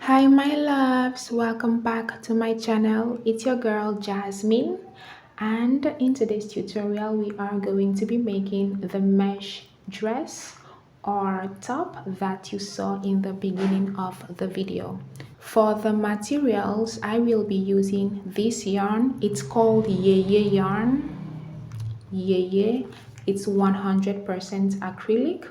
Hi my loves, welcome back to my channel. It's your girl Jasmine, and in today's tutorial we are going to be making the mesh dress or top that you saw in the beginning of the video. For the materials, I will be using this yarn. It's called Yeye yarn. Yeye, it's 100% acrylic,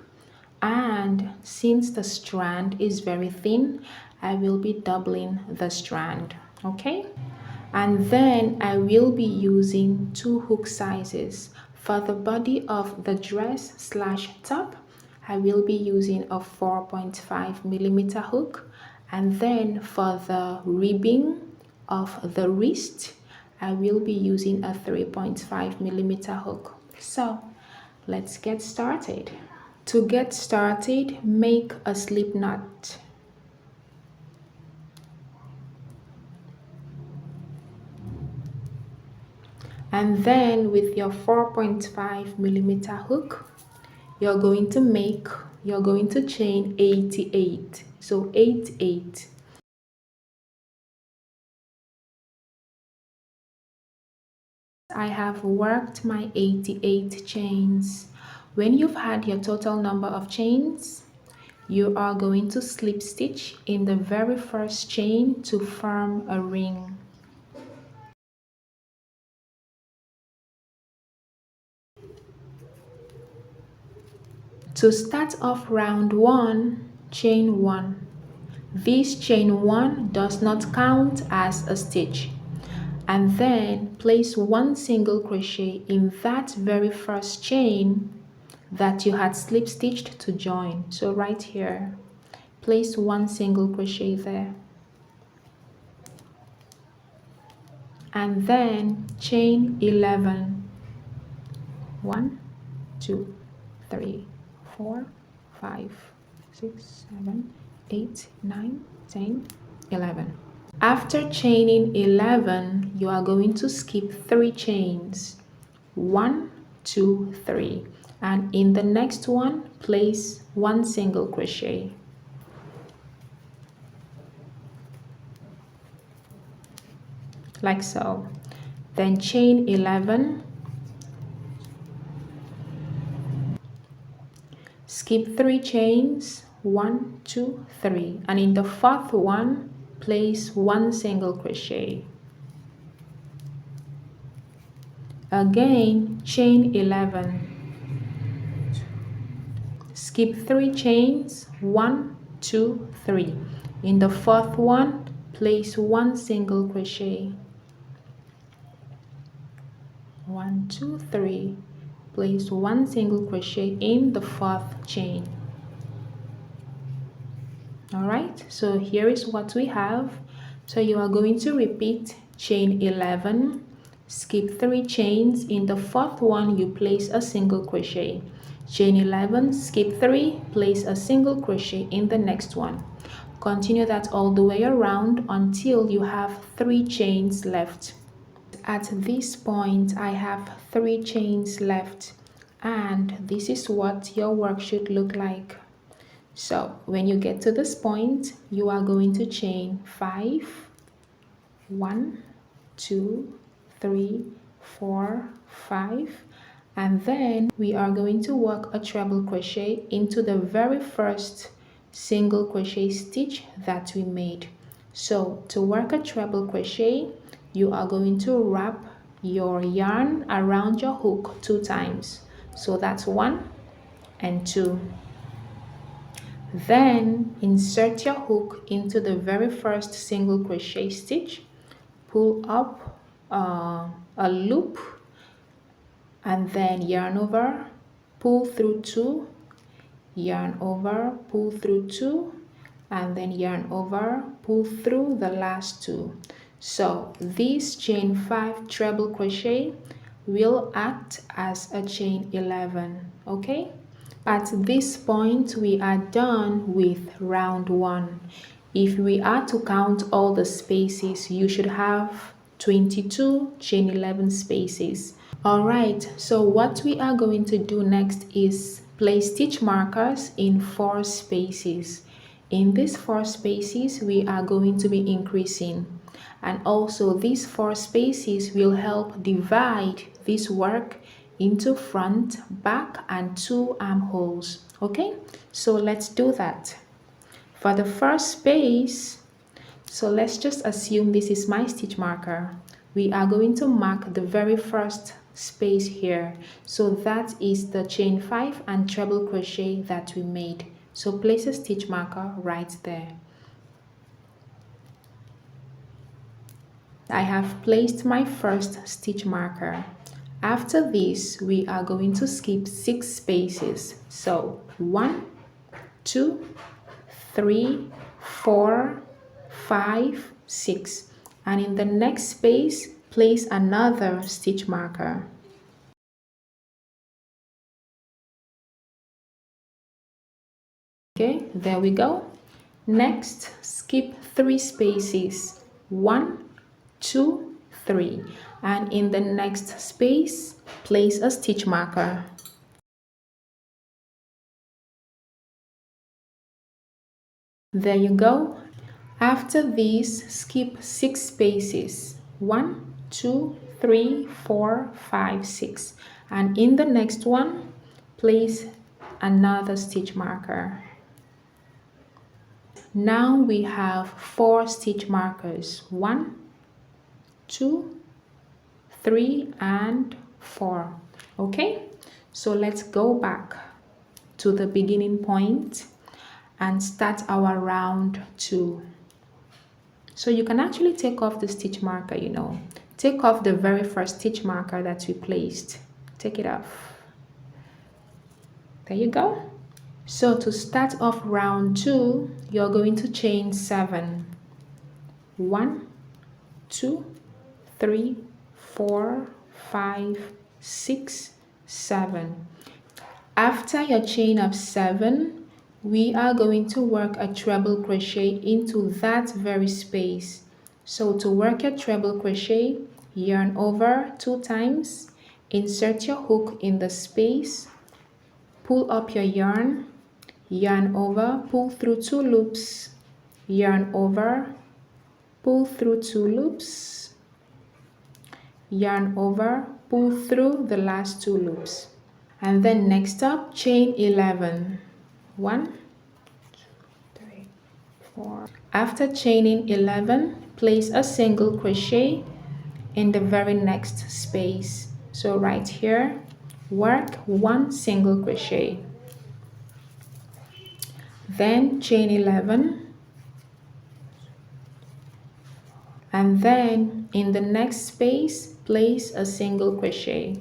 and since the strand is very thin, I will be doubling the strand. Okay, and then I will be using 2 hook sizes. For the body of the dress slash top, I will be using a 4.5mm hook, and then for the ribbing of the wrist, I will be using a 3.5mm hook. So let's get started. To get started, make a slip knot. And then with your 4.5mm hook, you're going to chain 88. So 88. I have worked my 88 chains. When you've had your total number of chains, you are going to slip stitch in the very first chain to form a ring. To start off round 1, chain 1. This chain 1 does not count as a stitch. And then place 1 single crochet in that very first chain that you had slip stitched to join. So right here, place 1 single crochet there. And then chain 11. 1, 2, 3, 4, 5, 6, 7, 8, 9, 10, 11. After chaining 11, you are going to skip 3 chains. 1, 2, 3. And in the next one, place 1 single crochet. Like so. Then chain 11. Skip 3 chains. 1, 2, 3. And in the 4th one, place 1 single crochet. Again, chain 11. Skip 3 chains. 1, 2, 3. In the 4th one, place 1 single crochet. 1, 2, 3. Place 1 single crochet in the 4th chain. Alright, so here is what we have. So you are going to repeat chain 11, skip 3 chains. In the 4th one, you place a single crochet. Chain 11, skip 3, place a single crochet in the next one. Continue that all the way around until you have 3 chains left. At this point, I have 3 chains left, and this is what your work should look like. So when you get to this point, you are going to chain 5, 1, 2, 3, 4, 5, and then we are going to work a treble crochet into the very first single crochet stitch that we made. So to work a treble crochet, you are going to wrap your yarn around your hook 2 times. So that's 1 and 2. Then insert your hook into the very first single crochet stitch, pull up a loop, and then yarn over, pull through 2, yarn over, pull through 2, and then yarn over, pull through the last 2. So this chain 5 treble crochet will act as a chain 11. Okay, at this point we are done with round 1. If we are to count all the spaces, you should have 22 chain 11 spaces. Alright, so what we are going to do next is place stitch markers in 4 spaces. In these 4 spaces, we are going to be increasing. And also these 4 spaces will help divide this work into front, back, and 2 armholes. Okay, so let's do that. For the first space, so let's just assume this is my stitch marker. We are going to mark the very first space here. So that is the chain 5 and treble crochet that we made. So place a stitch marker right there. I have placed my first stitch marker. After this, we are going to skip 6 spaces. So 1, 2, 3, 4, 5, 6. And in the next space, place another stitch marker. Okay, there we go. Next, skip 3 spaces. 1, 2, 3. And in the next space, place a stitch marker. There you go. After these, skip 6 spaces. 1, 2, 3, 4, 5, 6. And in the next one, place another stitch marker. Now we have 4 stitch markers. 1, 2, 3, and 4. Okay, so let's go back to the beginning point and start our round 2. So you can actually take off the stitch marker, you know. Take off the very first stitch marker that we placed. Take it off. There you go. So to start off round 2, you're going to chain 7. 1, 2, 3, 4, 5, 6, 7. After your chain of 7, we are going to work a treble crochet into that very space. So to work a treble crochet, yarn over 2 times, insert your hook in the space, pull up your yarn, yarn over, pull through 2 loops, yarn over, pull through 2 loops, yarn over, pull through the last 2 loops. And then next up, chain 11. 1, 2, 3, 4. After chaining 11, place a single crochet in the very next space. So right here, work 1 single crochet. Then chain 11. And then in the next space, place a single crochet.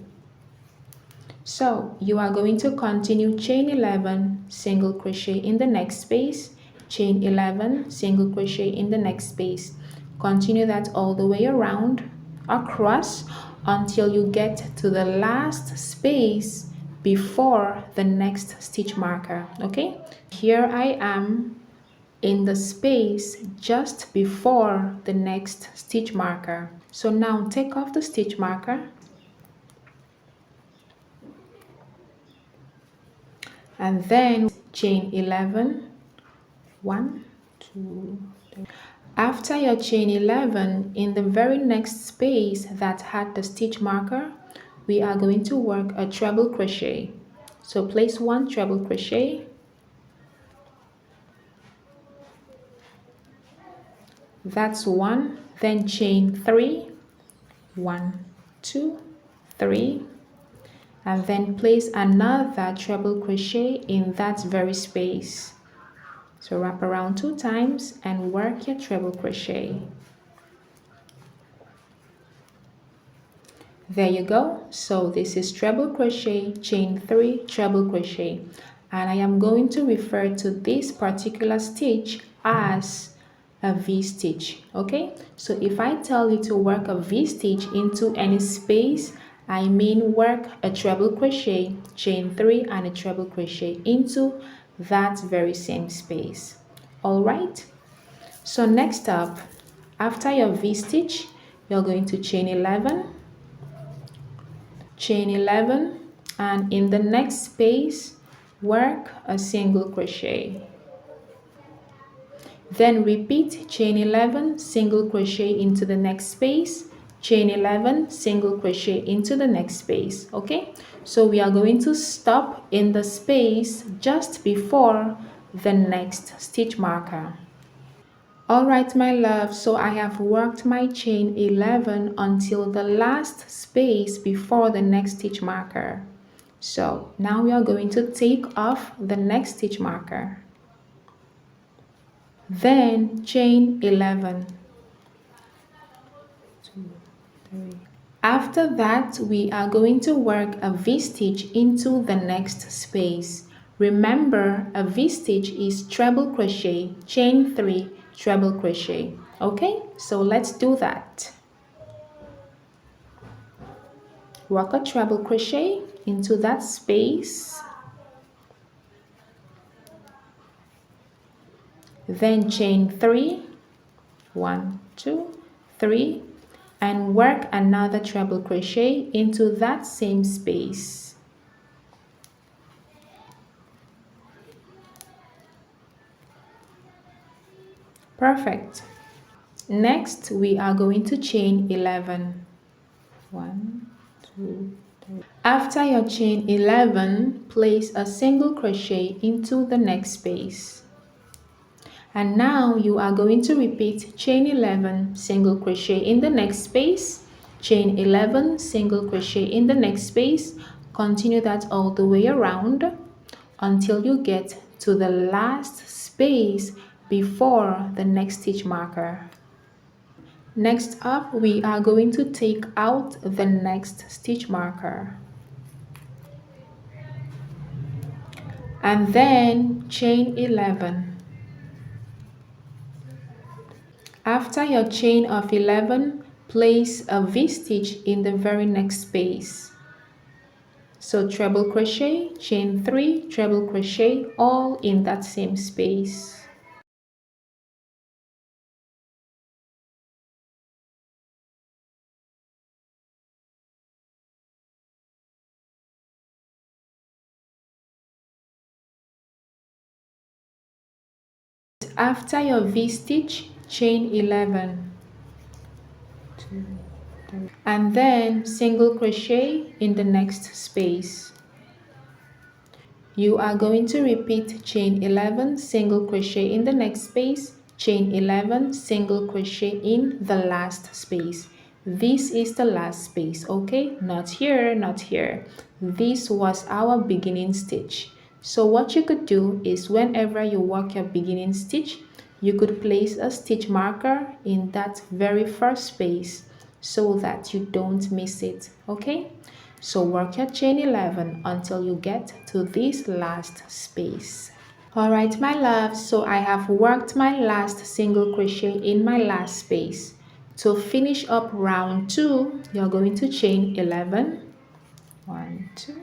So you are going to continue chain 11, single crochet in the next space, chain 11, single crochet in the next space. Continue that all the way around, across, until you get to the last space before the next stitch marker. Okay, here I am in the space just before the next stitch marker. So now take off the stitch marker and then chain 11. 1, 2, 3. After your chain 11, in the very next space that had the stitch marker, we are going to work a treble crochet. So place 1 treble crochet, that's 1, then chain 3, 1, 2, 3, and then place another treble crochet in that very space. So wrap around 2 times and work your treble crochet. There you go. So this is treble crochet, chain 3, treble crochet, and I am going to refer to this particular stitch as a V-stitch. Okay, so if I tell you to work a V-stitch into any space, I mean work a treble crochet, chain 3, and a treble crochet into that very same space. All right, so next up, after your V-stitch, you're going to chain 11, chain 11, and in the next space work a single crochet. Then repeat chain 11, single crochet into the next space, chain 11, single crochet into the next space. Okay, so we are going to stop in the space just before the next stitch marker. All right, my love, so I have worked my chain 11 until the last space before the next stitch marker. So now we are going to take off the next stitch marker. Then chain 11. 2, 3. After that, we are going to work a V-stitch into the next space. Remember, a V-stitch is treble crochet, chain 3, treble crochet. Okay, so let's do that. Work a treble crochet into that space. Then chain 3, 1, 2, 3, and work another treble crochet into that same space. Perfect. Next, we are going to chain 11. 1, 2, 3. After your chain 11, place a single crochet into the next space. And now you are going to repeat chain 11, single crochet in the next space, chain 11, single crochet in the next space. Continue that all the way around until you get to the last space before the next stitch marker. Next up, we are going to take out the next stitch marker. And then chain 11. After your chain of 11, place a V-stitch in the very next space. So treble crochet, chain 3, treble crochet, all in that same space. After your V-stitch, chain 11. 2, 3. And then single crochet in the next space. You are going to repeat chain 11, single crochet in the next space, chain 11, single crochet in the last space. This is the last space, okay? Not here, not here. This was our beginning stitch. So what you could do is whenever you work your beginning stitch, you could place a stitch marker in that very first space so that you don't miss it, okay? So work your chain 11 until you get to this last space. Alright my love, so I have worked my last single crochet in my last space. To finish up round 2, you're going to chain 11. 1, 2,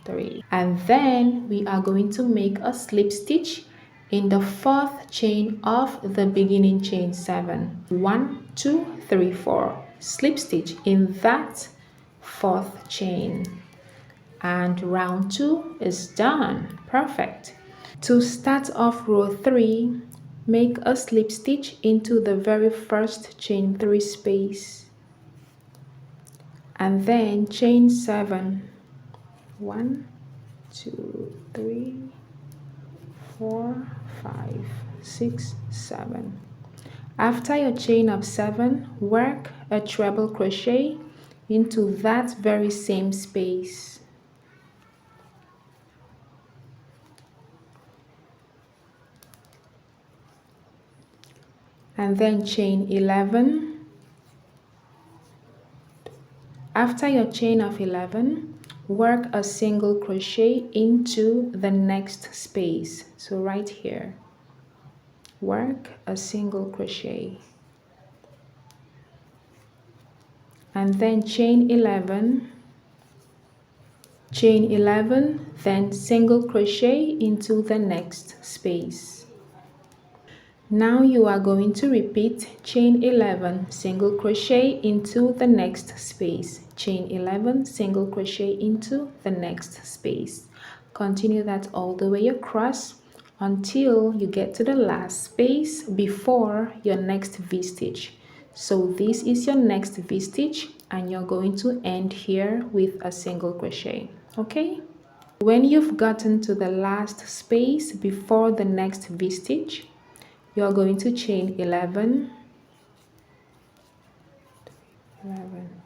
3. And then we are going to make a slip stitch in the 4th chain of the beginning chain 7. 1, 2, 3, 4. Slip stitch in that 4th chain, and round 2 is done. Perfect. To start off row 3, make a slip stitch into the very first chain 3 space and then chain 7. 1, 2, 3, 4, 5, 6, 7. After your chain of 7, work a treble crochet into that very same space. And then chain 11. After your chain of 11, work a single crochet into the next space. So right here, work a single crochet. And then chain 11, then single crochet into the next space. Now you are going to repeat chain 11, single crochet into the next space, chain 11, single crochet into the next space. Continue that all the way across until you get to the last space before your next V-stitch. So this is your next V-stitch and you're going to end here with a single crochet, okay? When you've gotten to the last space before the next V-stitch, you're going to chain 11,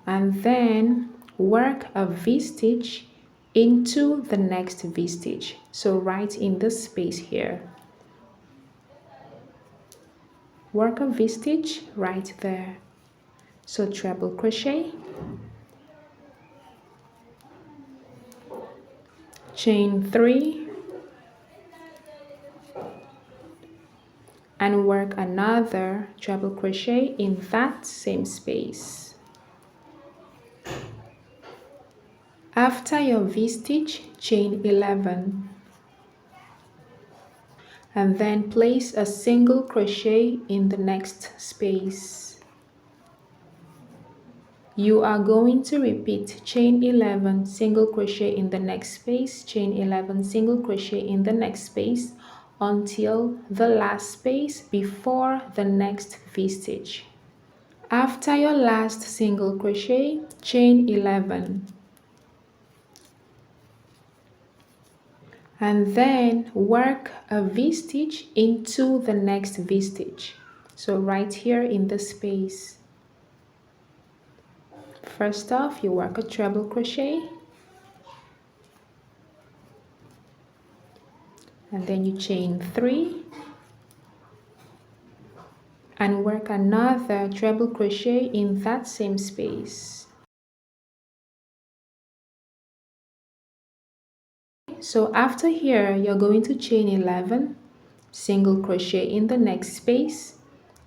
and then work a V-stitch into the next V-stitch. So right in this space here, work a V-stitch right there. So treble crochet, chain 3, and work another treble crochet in that same space. After your V-stitch, chain 11, and then place a single crochet in the next space. You are going to repeat chain 11, single crochet in the next space, chain 11, single crochet in the next space until the last space before the next V-stitch. After your last single crochet, chain 11, and then work a V-stitch into the next V-stitch. So right here in the space. First off, you work a treble crochet, and then you chain 3 and work another treble crochet in that same space. So after here, you're going to chain 11, single crochet in the next space,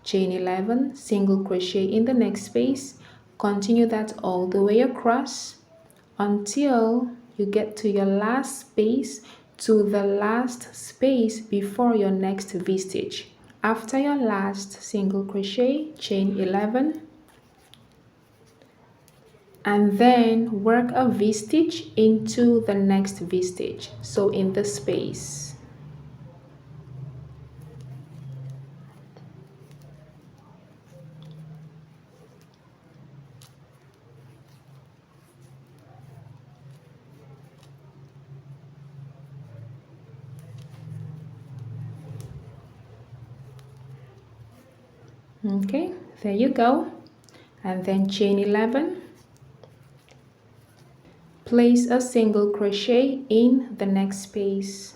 chain 11, single crochet in the next space. Continue that all the way across until you get to your last space, to the last space before your next V-stitch. After your last single crochet, chain 11, and then work a V-stitch into the next V-stitch, so in the space. Okay, there you go. And then chain 11, place a single crochet in the next space.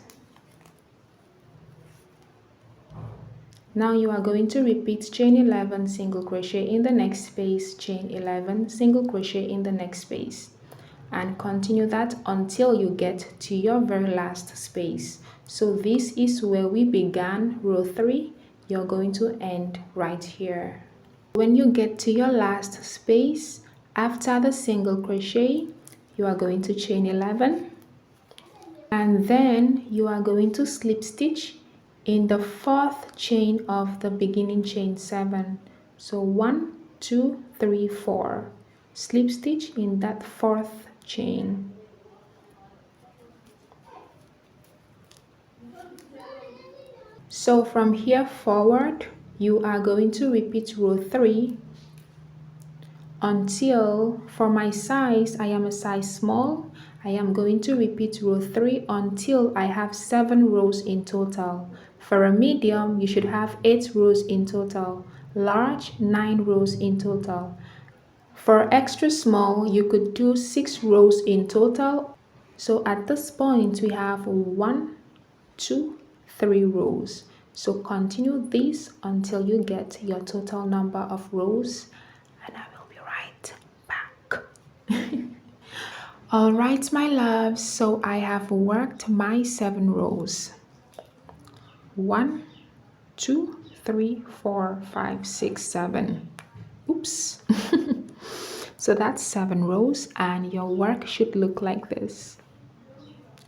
Now you are going to repeat chain 11, single crochet in the next space, chain 11, single crochet in the next space, and continue that until you get to your very last space. So this is where we began row 3. You're going to end right here. When you get to your last space, after the single crochet, you are going to chain 11, and then you are going to slip stitch in the 4th chain of the beginning chain 7. So 1, 2, 3, 4. Slip stitch in that 4th chain. So from here forward, you are going to repeat row 3 until, for my size, I am a size small. I am going to repeat row 3 until I have 7 rows in total. For a medium, you should have 8 rows in total. Large, 9 rows in total. For extra small, you could do 6 rows in total. So at this point, we have 1, 2, 3 rows. So continue this until you get your total number of rows, and I will be right back. All right, my loves, so I have worked my 7 rows. 1, 2, 3, 4, 5, 6, 7. Oops. So that's 7 rows, and your work should look like this.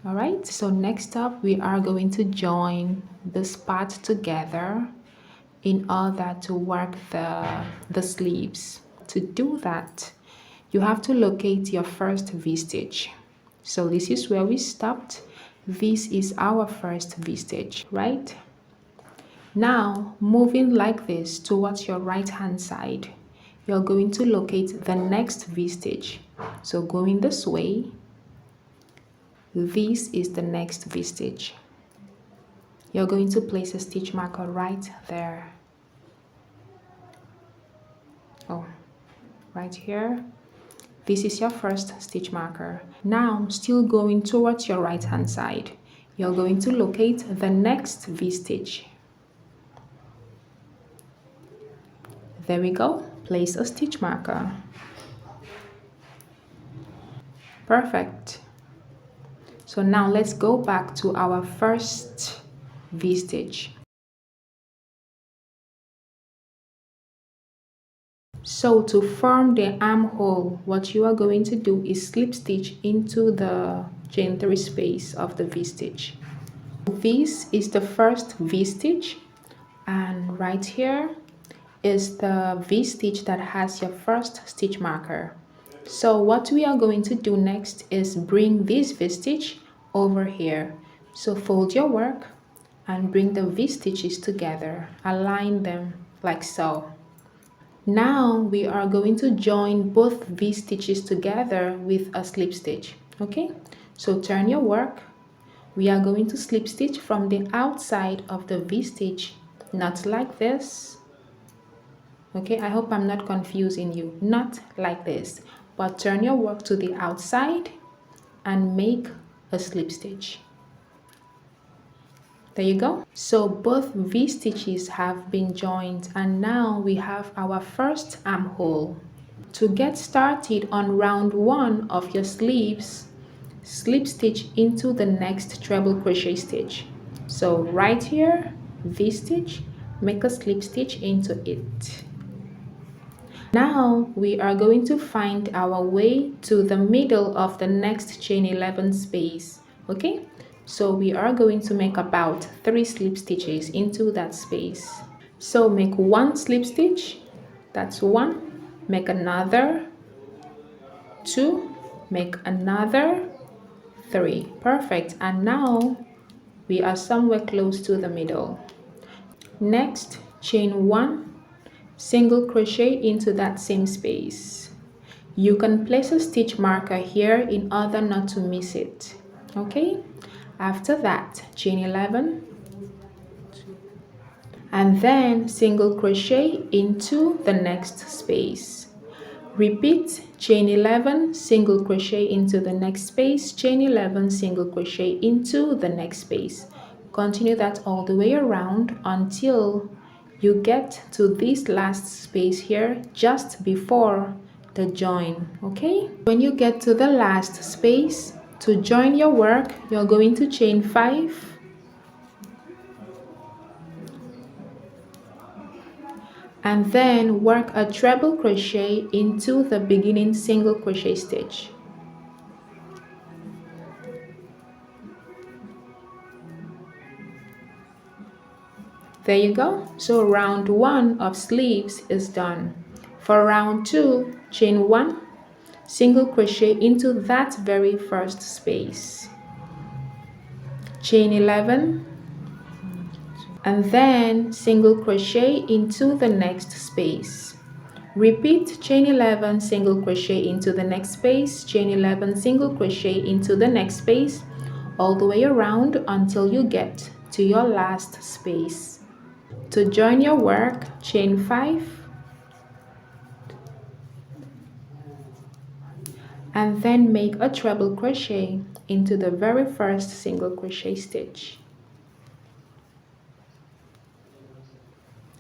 All right, so next up we are going to join this part together in order to work the sleeves. To do that, you have to locate your first V-stitch. So this is where we stopped. This is our first V-stitch, right? Now, moving like this towards your right hand side, you're going to locate the next V-stitch. So going this way, this is the next V-stitch. You're going to place a stitch marker right there. Oh, right here. This is your first stitch marker. Now, still going towards your right hand side, you're going to locate the next V-stitch. There we go. Place a stitch marker. Perfect. So now let's go back to our first V-stitch. So to form the armhole, what you are going to do is slip stitch into the chain 3 space of the V-stitch. This is the first V-stitch, and right here is the V-stitch that has your first stitch marker. So what we are going to do next is bring this V-stitch over here. So fold your work and bring the V-stitches together. Align them like so. Now we are going to join both V-stitches together with a slip stitch. Okay, so turn your work. We are going to slip stitch from the outside of the V-stitch, not like this. Okay, I hope I'm not confusing you. Not like this, but turn your work to the outside and make a slip stitch. There you go. So both V-stitches have been joined, and now we have our first armhole. To get started on round 1 of your sleeves, slip stitch into the next treble crochet stitch. So right here, V-stitch, make a slip stitch into it. Now we are going to find our way to the middle of the next chain 11 space. Okay, so we are going to make about 3 slip stitches into that space. So make 1 slip stitch, that's 1, make another 2, make another 3. Perfect. And now we are somewhere close to the middle. Next, chain 1, single crochet into that same space. You can place a stitch marker here in order not to miss it. Okay, after that, chain 11, and then single crochet into the next space. Repeat chain 11, single crochet into the next space, chain 11, single crochet into the next space. Continue that all the way around until you get to this last space here just before the join. Okay, when you get to the last space, to join your work, you're going to chain 5, and then work a treble crochet into the beginning single crochet stitch. There you go. So round 1 of sleeves is done. For round 2, chain 1, single crochet into that very first space, chain 11, and then single crochet into the next space. Repeat chain 11, single crochet into the next space, chain 11, single crochet into the next space, all the way around until you get to your last space. To join your work, chain 5, and then make a treble crochet into the very first single crochet stitch.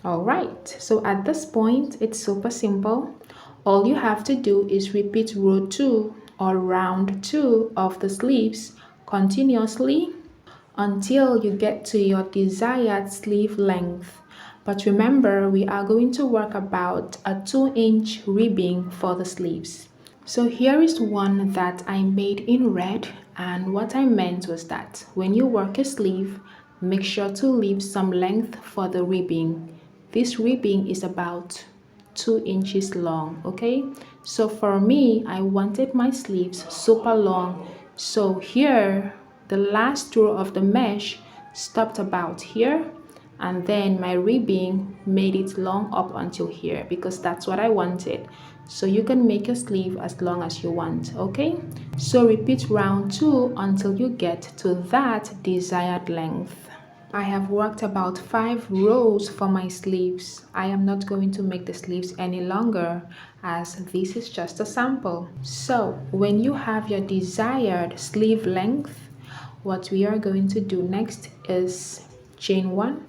Alright, so at this point it's super simple. All you have to do is repeat row 2 or round 2 of the sleeves continuously until you get to your desired sleeve length. But remember, we are going to work about a 2-inch ribbing for the sleeves. So here is one that I made in red, and what I meant was that when you work a sleeve, make sure to leave some length for the ribbing. This ribbing is about 2 inches long. Okay, so for me, I wanted my sleeves super long, so here the last row of the mesh stopped about here, and then my ribbing made it long up until here because that's what I wanted. So you can make your sleeve as long as you want, okay? So repeat round 2 until you get to that desired length. I have worked about 5 rows for my sleeves. I am not going to make the sleeves any longer as this is just a sample. So when you have your desired sleeve length, what we are going to do next is chain 1,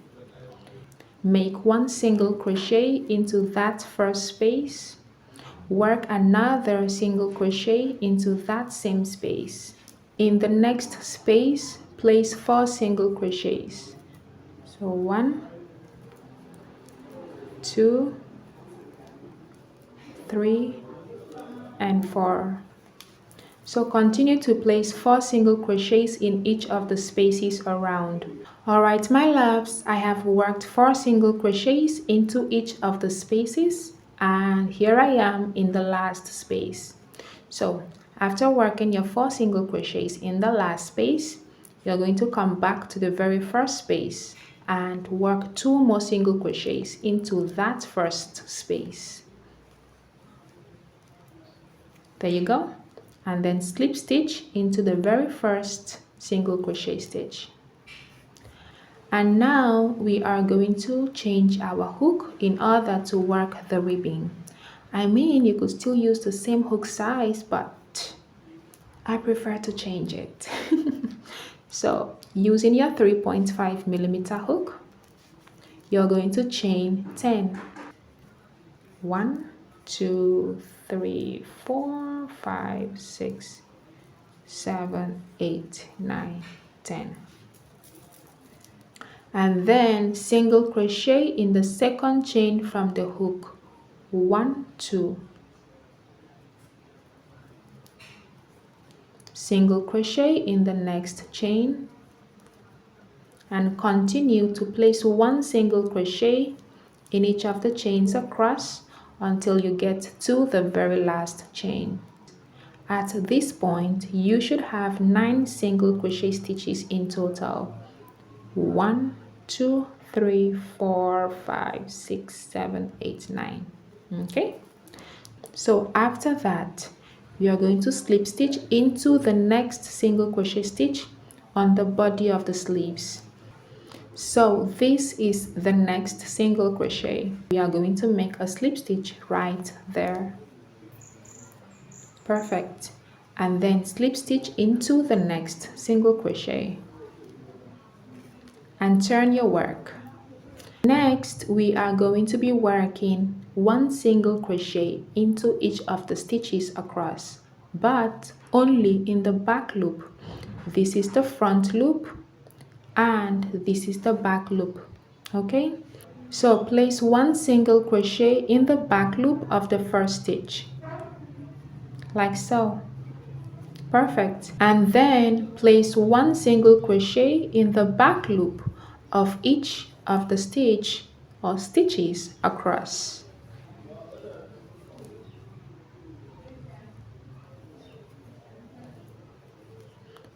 make 1 single crochet into that first space, work another single crochet into that same space. In the next space, place 4 single crochets. So 1, 2, 3, and 4. So continue to place 4 single crochets in each of the spaces around. Alright my loves, I have worked 4 single crochets into each of the spaces, and here I am in the last space. So after working your 4 single crochets in the last space, you're going to come back to the very first space and work 2 more single crochets into that first space. There you go. And then slip stitch into the very first single crochet stitch. And now we are going to change our hook in order to work the ribbing. I mean, you could still use the same hook size, but I prefer to change it. So using your 3.5mm hook, you're going to chain 10. 1, 2, 3, 4, 5, 6, 7, 8, 9, 10. And then single crochet in the second chain from the hook. 1, 2. Single crochet in the next chain, and continue to place 1 single crochet in each of the chains across until you get to the very last chain. At this point, you should have 9 single crochet stitches in total. 1, 2, 3, 4, 5, 6, 7, 8, 9. Okay, so after that, we are going to slip stitch into the next single crochet stitch on the body of the sleeves. So this is the next single crochet. We are going to make a slip stitch right there. Perfect. And then slip stitch into the next single crochet and turn your work. Next, we are going to be working 1 single crochet into each of the stitches across, but only in the back loop. This is the front loop and this is the back loop. Okay, so place 1 single crochet in the back loop of the first stitch, like so. Perfect. And then place 1 single crochet in the back loop of each of the stitch or stitches across.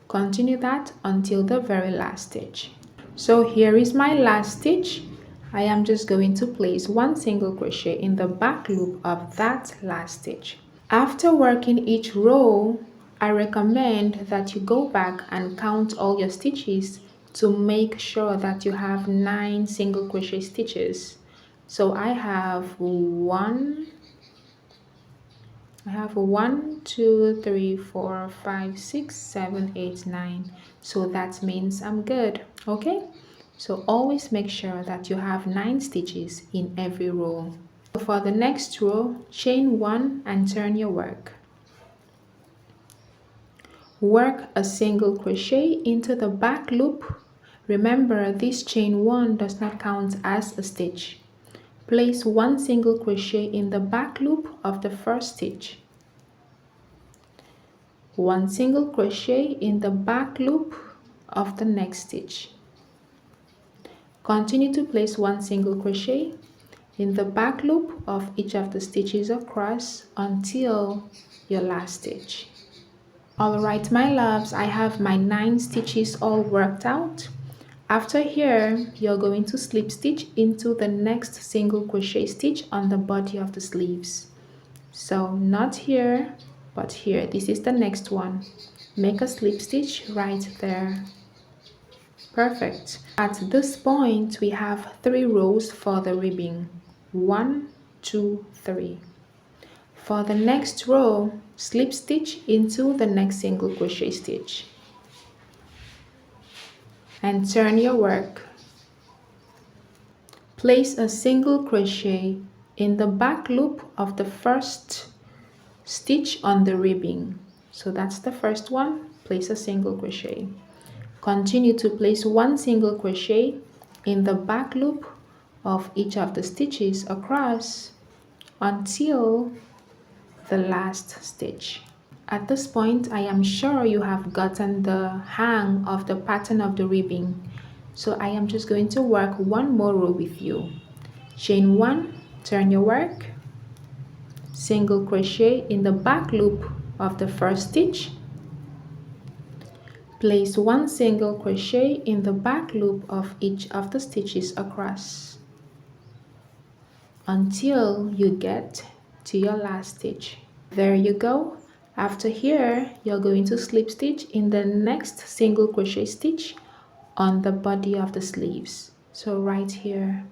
Continue that until the very last stitch. So here is my last stitch. I am just going to place 1 single crochet in the back loop of that last stitch. After working each row, I recommend that you go back and count all your stitches to make sure that you have 9 single crochet stitches. So I have 1, 2, 3, 4, 5, 6, 7, 8, 9. So that means I'm good. Okay, so always make sure that you have 9 stitches in every row. For the next row, chain 1 and turn your work. Work a single crochet into the back loop. Remember, this chain 1 does not count as a stitch. Place 1 single crochet in the back loop of the first stitch. 1 single crochet in the back loop of the next stitch. Continue to place 1 single crochet in the back loop of each of the stitches across until your last stitch. Alright my loves, I have my 9 stitches all worked out. After here, you're going to slip stitch into the next single crochet stitch on the body of the sleeves. So not here, but here. This is the next one. Make a slip stitch right there. Perfect. At this point, we have 3 rows for the ribbing. 1, 2, 3. For the next row, slip stitch into the next single crochet stitch and turn your work. Place a single crochet in the back loop of the first stitch on the ribbing. So that's the first one. Place a single crochet. Continue to place 1 single crochet in the back loop of each of the stitches across until the last stitch. At this point, I am sure you have gotten the hang of the pattern of the ribbing. So I am just going to work 1 more row with you. Chain 1, turn your work, single crochet in the back loop of the first stitch, place 1 single crochet in the back loop of each of the stitches across until you get to your last stitch. There you go. After here, you're going to slip stitch in the next single crochet stitch on the body of the sleeves. So right here.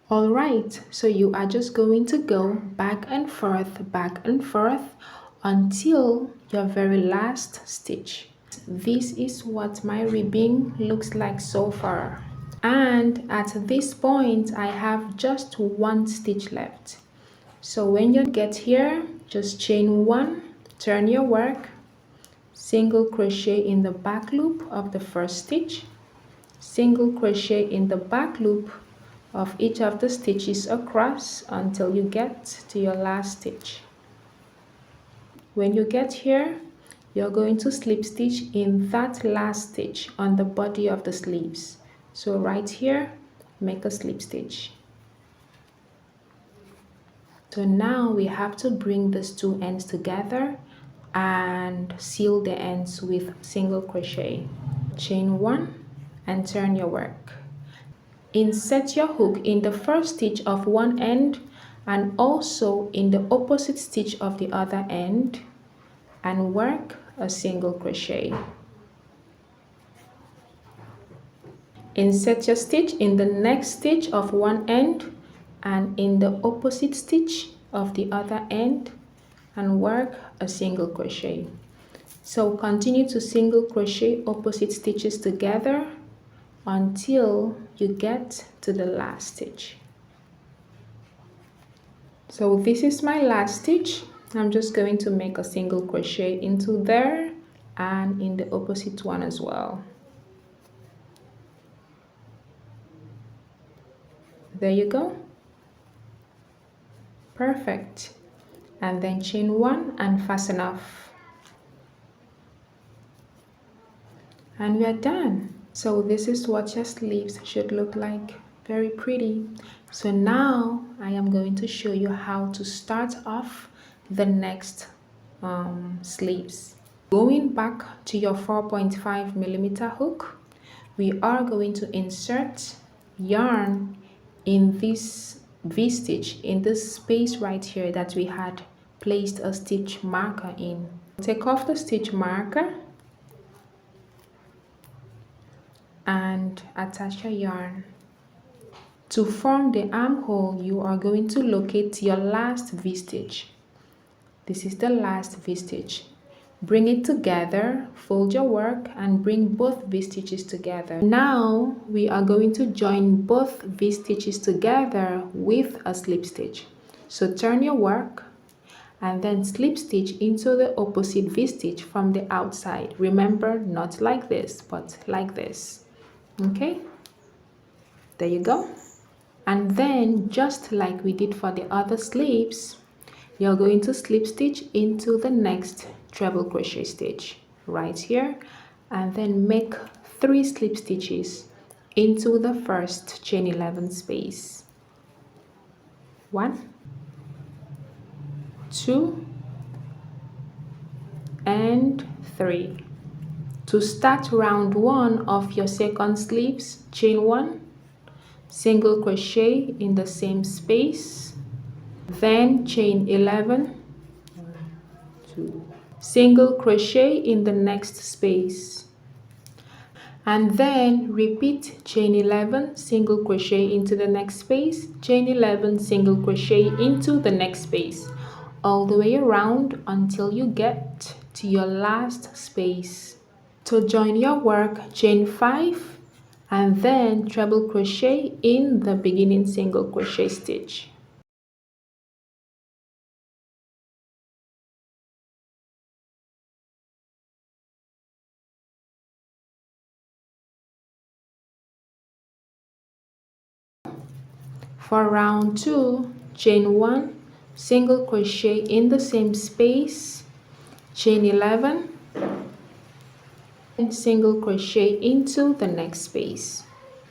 Alright, so you are just going to go back and forth until your very last stitch. This is what my ribbing looks like so far. And at this point, I have just 1 stitch left. So when you get here, just chain 1, turn your work, single crochet in the back loop of the first stitch, single crochet in the back loop of each of the stitches across until you get to your last stitch. When you get here, you're going to slip stitch in that last stitch on the body of the sleeves. So right here, make a slip stitch. So now we have to bring these 2 ends together and seal the ends with single crochet. Chain 1 and turn your work. Insert your hook in the first stitch of one end and also in the opposite stitch of the other end and work a single crochet. Insert your stitch in the next stitch of one end and in the opposite stitch of the other end and work a single crochet. So continue to single crochet opposite stitches together until you get to the last stitch. So this is my last stitch. I'm just going to make a single crochet into there and in the opposite one as well. There you go. Perfect. And then chain 1 and fasten off. And we are done. So this is what your sleeves should look like. Very pretty. So now I am going to show you how to start off the next sleeves. Going back to your 4.5mm hook, we are going to insert yarn in this V-stitch, in this space right here that we had placed a stitch marker in. Take off the stitch marker and attach your yarn. To form the armhole, you are going to locate your last V-stitch. This is the last V-stitch. Bring it together, fold your work and bring both V-stitches together. Now we are going to join both V-stitches together with a slip stitch. So turn your work and then slip stitch into the opposite V-stitch from the outside. Remember, not like this, but like this. Okay, there you go. And then just like we did for the other sleeves, you're going to slip stitch into the next treble crochet stitch right here and then make 3 slip stitches into the first chain 11 space. 1, 2 and 3. To start round 1 of your second sleeves, chain 1, single crochet in the same space, then chain 11, 2, single crochet in the next space, and then repeat chain 11, single crochet into the next space, chain 11, single crochet into the next space, all the way around until you get to your last space. To join your work, chain 5 and then treble crochet in the beginning single crochet stitch. For round 2, chain 1, single crochet in the same space, chain 11, and single crochet into the next space.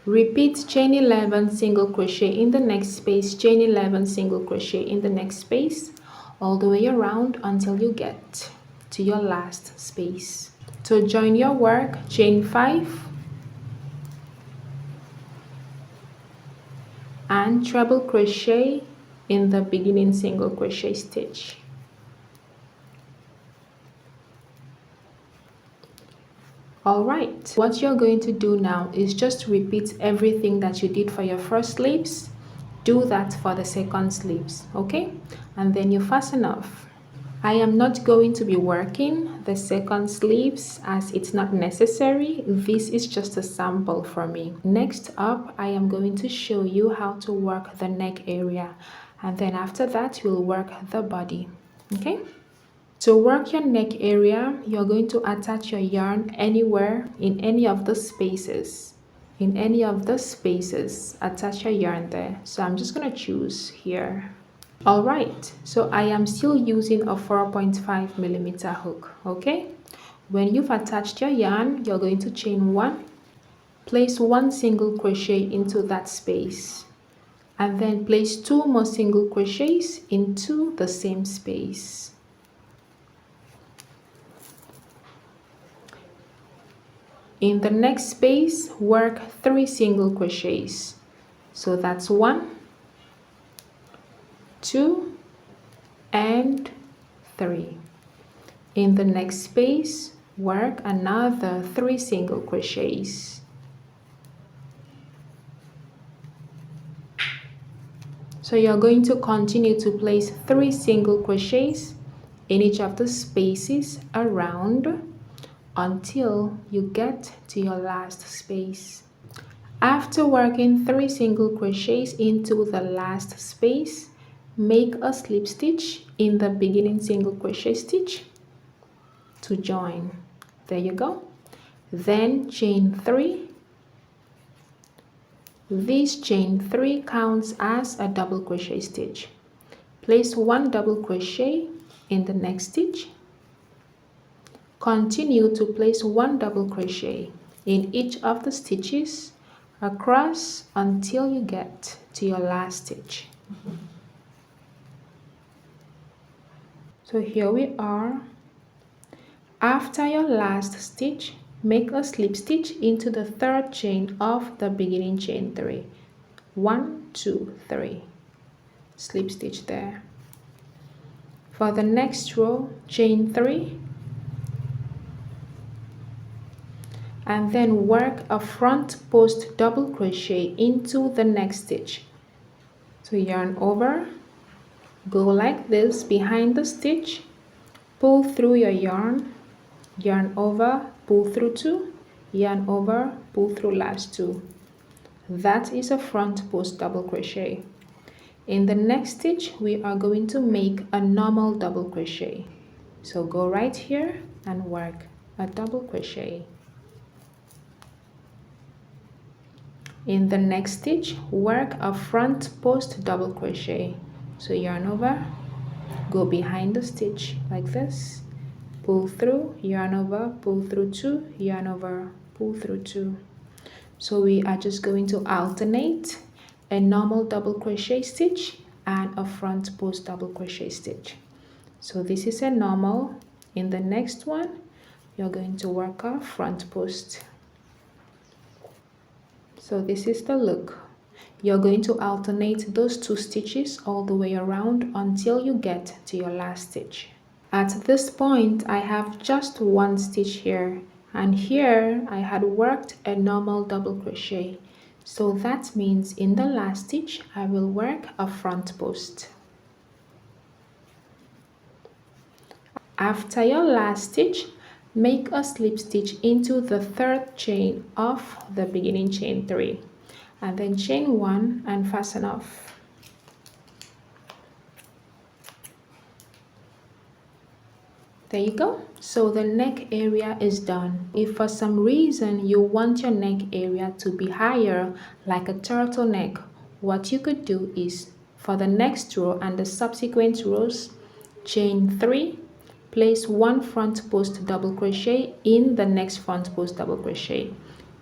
Repeat chain 11, single crochet in the next space, chain 11, single crochet in the next space, all the way around until you get to your last space. To join your work, chain 5 and treble crochet in the beginning single crochet stitch. Alright, what you're going to do now is just repeat everything that you did for your first sleeves. Do that for the second sleeves, okay? And then you fasten off. I am not going to be working the second sleeves as it's not necessary. This is just a sample for me. Next up, I am going to show you how to work the neck area, and then after that we'll work the body, okay? To work your neck area, you're going to attach your yarn anywhere in any of the spaces. In any of the spaces, attach your yarn there. So I'm just going to choose here. Alright, so I am still using a 4.5mm hook, okay? When you've attached your yarn, you're going to chain 1, place 1 single crochet into that space, and then place 2 more single crochets into the same space. In the next space, work 3 single crochets. So that's 1, 2, and 3. In the next space, work another 3 single crochets. So you're going to continue to place 3 single crochets in each of the spaces around until you get to your last space. After working 3 single crochets into the last space, make a slip stitch in the beginning single crochet stitch to join. There you go. Then chain 3. This chain 3 counts as a double crochet stitch. Place 1 double crochet in the next stitch. Continue to place 1 double crochet in each of the stitches across until you get to your last stitch. So here we are. After your last stitch, make a slip stitch into the 3rd chain of the beginning chain 3. 1, 2, 3. Slip stitch there. For the next row, chain 3. And then work a front post double crochet into the next stitch. So yarn over, go like this behind the stitch, pull through your yarn, yarn over, pull through 2, yarn over, pull through last 2. That is a front post double crochet. In the next stitch, we are going to make a normal double crochet. So go right here and work a double crochet. In the next stitch, work a front post double crochet. So yarn over, go behind the stitch like this, pull through, yarn over, pull through 2, yarn over, pull through 2. So we are just going to alternate a normal double crochet stitch and a front post double crochet stitch. So this is a normal. In the next one, you're going to work our front post. So this is the look. You're going to alternate those 2 stitches all the way around until you get to your last stitch. At this point, I have just 1 stitch here, and here I had worked a normal double crochet. So that means in the last stitch, I will work a front post. After your last stitch, make a slip stitch into the 3rd chain of the beginning chain 3, and then chain 1 and fasten off. There you go. So the neck area is done. If for some reason you want your neck area to be higher, like a turtleneck, what you could do is for the next row and the subsequent rows, chain 3, place 1 front post double crochet in the next front post double crochet.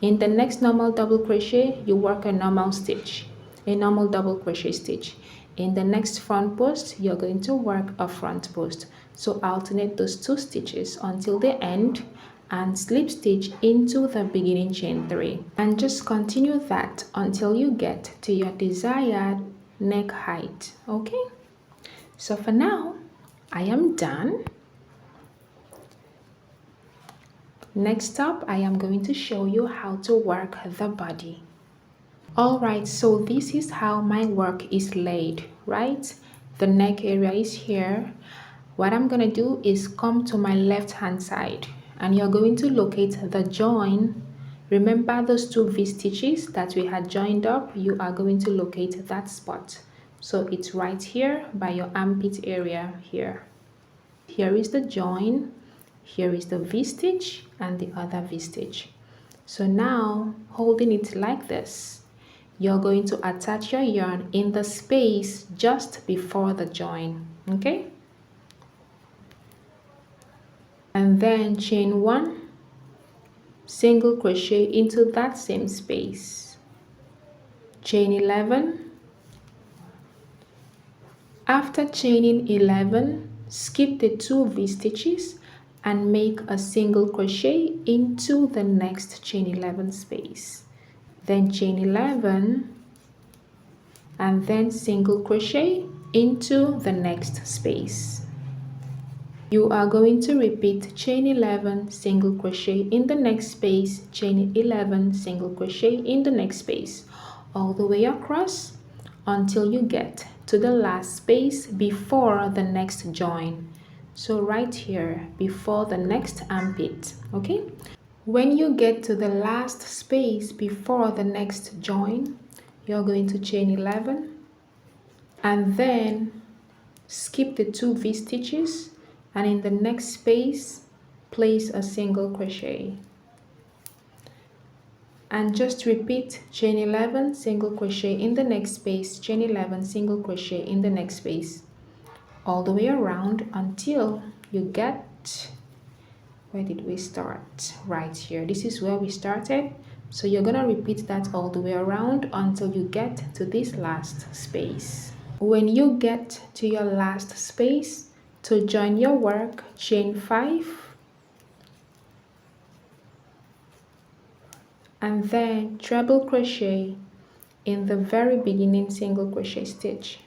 In the next normal double crochet, you work a normal stitch, a normal double crochet stitch. In the next front post, you're going to work a front post. So alternate those 2 stitches until the end and slip stitch into the beginning chain 3. And just continue that until you get to your desired neck height. Okay? So for now, I am done. Next up, I am going to show you how to work the body. Alright, so this is how my work is laid, right? The neck area is here. What I'm going to do is come to my left hand side, and you're going to locate the join. Remember those 2 V-stitches that we had joined up? You are going to locate that spot. So it's right here by your armpit area here. Here is the join, here is the V-stitch and the other V-stitch. So now, holding it like this, you're going to attach your yarn in the space just before the join, okay? And then chain 1, single crochet into that same space, chain 11. After chaining 11, skip the 2 V-stitches and make a single crochet into the next chain 11 space. Then chain 11 and then single crochet into the next space. You are going to repeat chain 11 single crochet in the next space, chain 11 single crochet in the next space, all the way across until you get to the last space before the next join. So right here before the next armpit, okay? When you get to the last space before the next join, you're going to chain 11 and then skip the 2 V-stitches, and in the next space place a single crochet and just repeat chain 11 single crochet in the next space, chain 11 single crochet in the next space, all the way around until you get, where did we start? Right here. This is where we started. So you're gonna repeat that all the way around until you get to this last space. When you get to your last space, to join your work, chain 5 and then treble crochet in the very beginning single crochet stitch.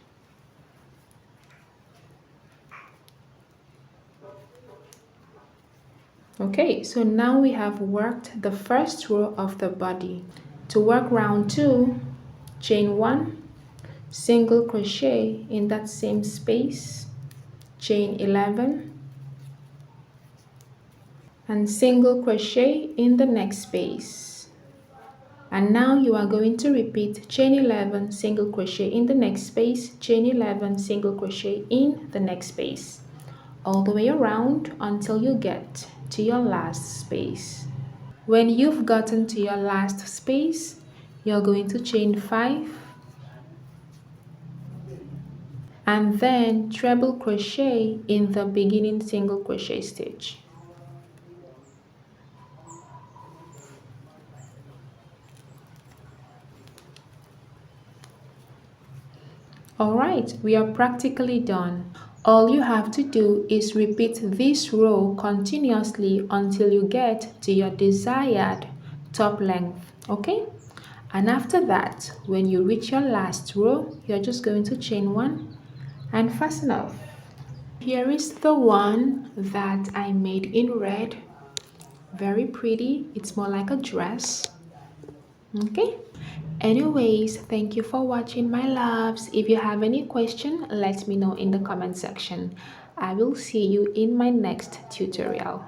Okay, so now we have worked the first row of the body. To work round 2, chain 1, single crochet in that same space, chain 11 and single crochet in the next space. And now you are going to repeat chain 11 single crochet in the next space, chain 11 single crochet in the next space, all the way around until you get to your last space. When you've gotten to your last space, you're going to chain 5 and then treble crochet in the beginning single crochet stitch. Alright, we are practically done. All you have to do is repeat this row continuously until you get to your desired top length, okay? And after that, when you reach your last row, you're just going to chain one and fasten off. Here is the one that I made in red. Very pretty. It's more like a dress. Okay. Anyways, thank you for watching, my loves. If you have any question, let me know in the comment section. I will see you in my next tutorial.